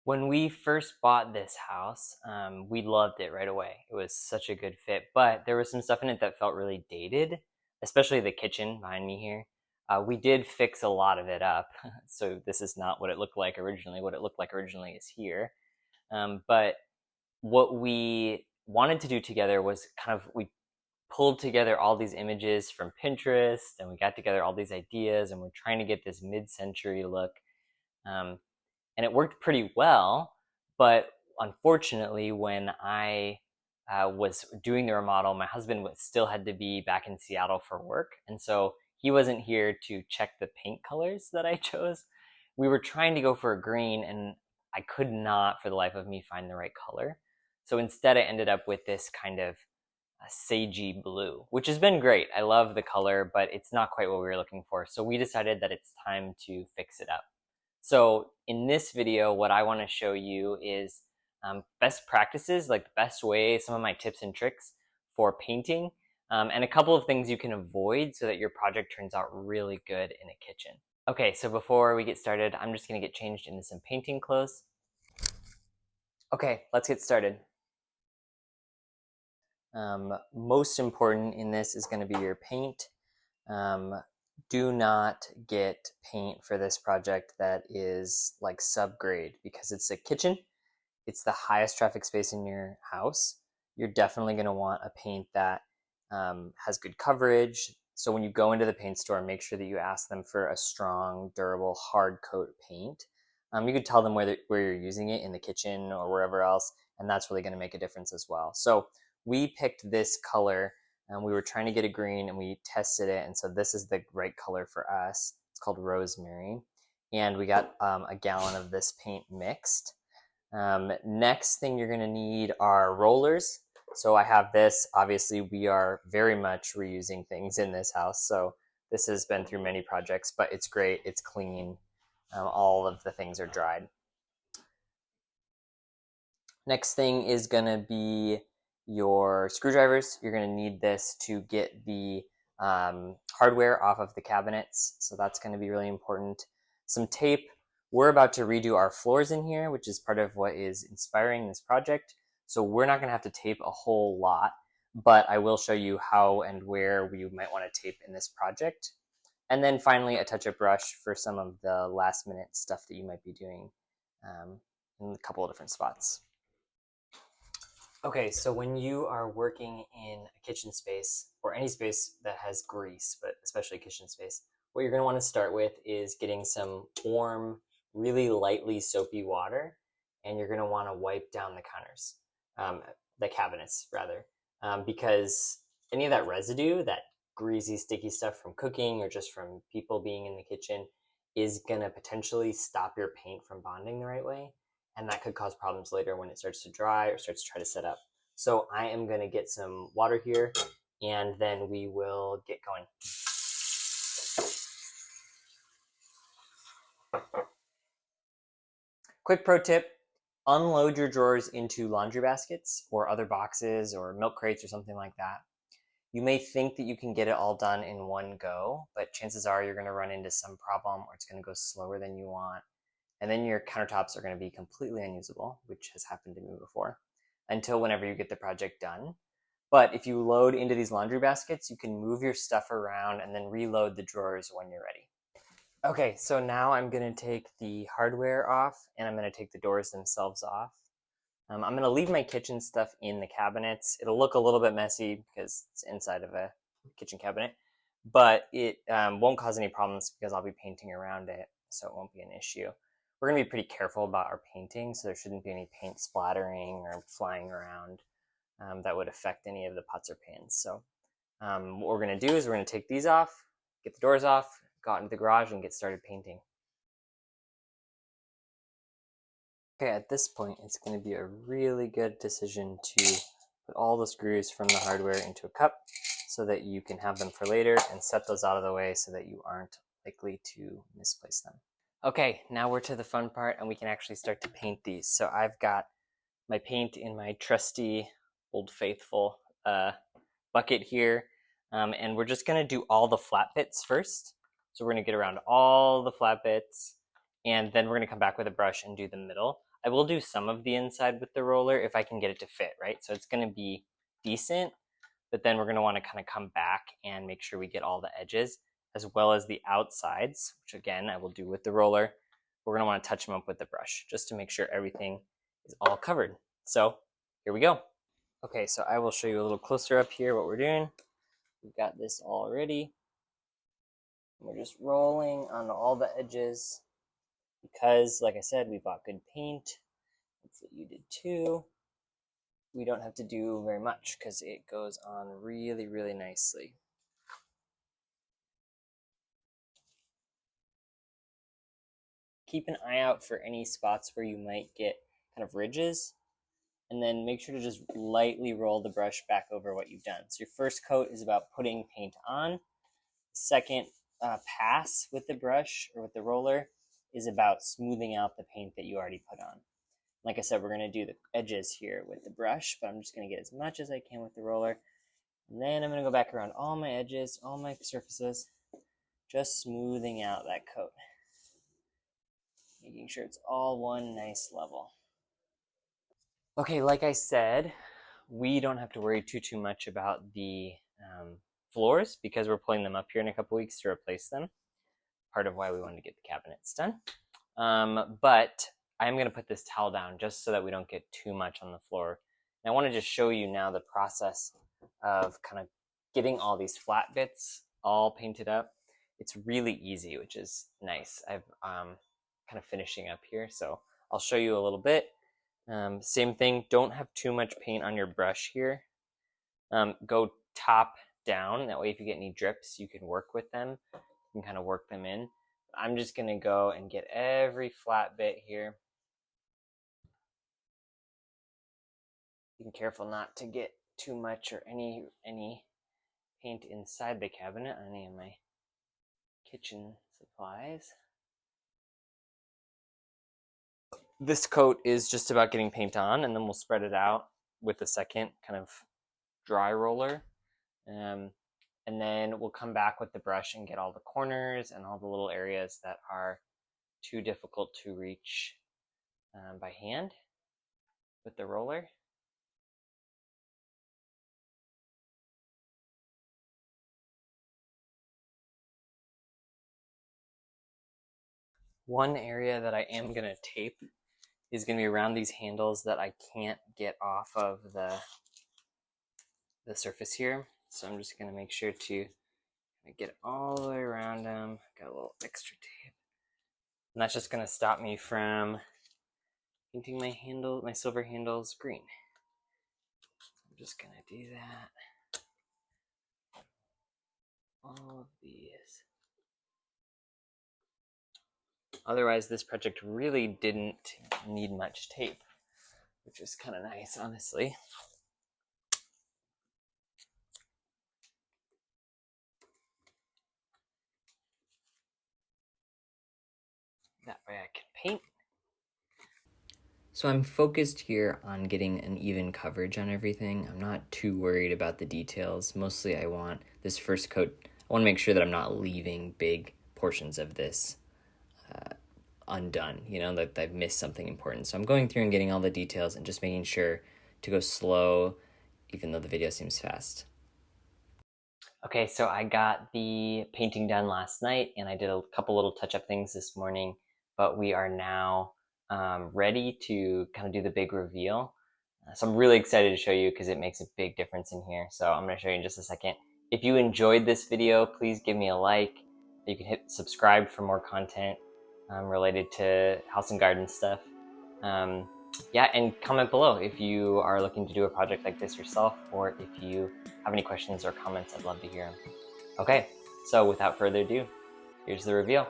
When we first bought this house, we loved it right away. It was such a good fit, but there was some stuff in it that felt really dated, especially the kitchen behind me here. We did fix a lot of it up, so this is not what it looked like originally. What it looked like originally is here. But what we wanted to do together was we pulled together all these images from Pinterest and we got together all these ideas and we're trying to get this mid-century look. Um, and it worked pretty well. But unfortunately, when I was doing the remodel, my husband still had to be back in Seattle for work, and so he wasn't here to check the paint colors that I chose. We were trying to go for a green, and I could not, for the life of me, find the right color. So instead, I ended up with this kind of sagey blue, which has been great. I love the color, but it's not quite what we were looking for. So we decided that it's time to fix it up. So in this video, what I want to show you is best practices, like the best way, some of my tips and tricks for painting, and a couple of things you can avoid so that your project turns out really good in a kitchen. Okay, so before we get started, I'm just going to get changed into some painting clothes. Okay, let's get started. Most important in this is going to be your paint. Do not get paint for this project that is like subgrade, because it's a kitchen. It's the highest traffic space in your house. You're definitely going to want a paint that has good coverage. So when you go into the paint store, make sure that you ask them for a strong, durable, hard coat paint. You could tell them where you're using it in the kitchen or wherever else, and that's really going to make a difference as well. So we picked this color. We were trying to get a green and we tested it, and so this is the right color for us. It's called Rosemary, and we got a gallon of this paint mixed. Next thing you're going to need are rollers. So I have this. Obviously, we are very much reusing things in this house, so this has been through many projects, but it's great. It's clean. All of the things are dried. Next thing is going to be your screwdrivers. You're going to need this to get the hardware off of the cabinets, so that's going to be really important. Some tape. We're about to redo our floors in here, which is part of what is inspiring this project, so we're not going to have to tape a whole lot, but I will show you how and where we might want to tape in this project. And then finally, a touch-up brush for some of the last-minute stuff that you might be doing in a couple of different spots. Okay, so when you are working in a kitchen space, or any space that has grease, but especially kitchen space, what you're going to want to start with is getting some warm, really lightly soapy water, and you're going to want to wipe down the counters, the cabinets rather, because any of that residue, that greasy, sticky stuff from cooking or just from people being in the kitchen, is going to potentially stop your paint from bonding the right way. And that could cause problems later when it starts to dry or starts to try to set up. So I am going to get some water here, and then we will get going. Quick pro tip, unload your drawers into laundry baskets or other boxes or milk crates or something like that. You may think that you can get it all done in one go, but chances are you're going to run into some problem or it's going to go slower than you want. And then your countertops are going to be completely unusable, which has happened to me before, until whenever you get the project done. But if you load into these laundry baskets, you can move your stuff around and then reload the drawers when you're ready. Okay, so now I'm going to take the hardware off and I'm going to take the doors themselves off. I'm going to leave my kitchen stuff in the cabinets. It'll look a little bit messy because it's inside of a kitchen cabinet, but it won't cause any problems because I'll be painting around it, so it won't be an issue. We're going to be pretty careful about our painting, so there shouldn't be any paint splattering or flying around that would affect any of the pots or pans. So what we're going to do is we're going to take these off, get the doors off, go out into the garage and get started painting. Okay, at this point, it's going to be a really good decision to put all the screws from the hardware into a cup so that you can have them for later and set those out of the way so that you aren't likely to misplace them. Okay, now we're to the fun part and we can actually start to paint these. So I've got my paint in my trusty Old Faithful bucket here, and we're just going to do all the flat bits first. So we're going to get around all the flat bits, and then we're going to come back with a brush and do the middle. I will do some of the inside with the roller if I can get it to fit, right? So it's going to be decent, but then we're going to want to kind of come back and make sure we get all the edges as well as the outsides, which again I will do with the roller. We're going to want to touch them up with the brush just to make sure everything is all covered. So here we go. Okay, so I will show you a little closer up here what we're doing. We've got this all ready. We're just rolling on all the edges because, like I said, we bought good paint. Hopefully you did too. We don't have to do very much because it goes on really, really nicely. Keep an eye out for any spots where you might get kind of ridges, and then make sure to just lightly roll the brush back over what you've done. So your first coat is about putting paint on. Second pass with the brush or with the roller is about smoothing out the paint that you already put on. Like I said, we're going to do the edges here with the brush, but I'm just going to get as much as I can with the roller. And then I'm going to go back around all my edges, all my surfaces, just smoothing out that coat. Making sure it's all one nice level. Okay, like I said, we don't have to worry too much about the floors because we're pulling them up here in a couple weeks to replace them. Part of why we wanted to get the cabinets done. But I'm going to put this towel down just so that we don't get too much on the floor. And I want to just show you now the process of kind of getting all these flat bits all painted up. It's really easy, which is nice. I've kind of finishing up here, so I'll show you a little bit. Same thing, don't have too much paint on your brush here. Go top down, that way if you get any drips, you can work with them. You can kind of work them in. I'm just going to go and get every flat bit here. Being careful not to get too much or any paint inside the cabinet on any of my kitchen supplies. This coat is just about getting paint on, and then we'll spread it out with the second kind of dry roller. And then we'll come back with the brush and get all the corners and all the little areas that are too difficult to reach by hand with the roller. One area that I am going to tape is going to be around these handles that I can't get off of the surface here. So I'm just going to make sure to get all the way around them. Got a little extra tape. And that's just going to stop me from painting my silver handles green. I'm just going to do that. All of these. Otherwise, this project really didn't need much tape, which is kind of nice, honestly. That way I can paint. So I'm focused here on getting an even coverage on everything. I'm not too worried about the details. Mostly I want this first coat, I want to make sure that I'm not leaving big portions of this undone, that I've missed something important. So I'm going through and getting all the details and just making sure to go slow, even though the video seems fast. Okay, so I got the painting done last night and I did a couple little touch-up things this morning, but we are now ready to kind of do the big reveal. So I'm really excited to show you because it makes a big difference in here. So I'm going to show you in just a second. If you enjoyed this video, please give me a like. You can hit subscribe for more content related to house and garden stuff. Yeah, and comment below if you are looking to do a project like this yourself, or if you have any questions or comments, I'd love to hear them. Okay, so without further ado, here's the reveal.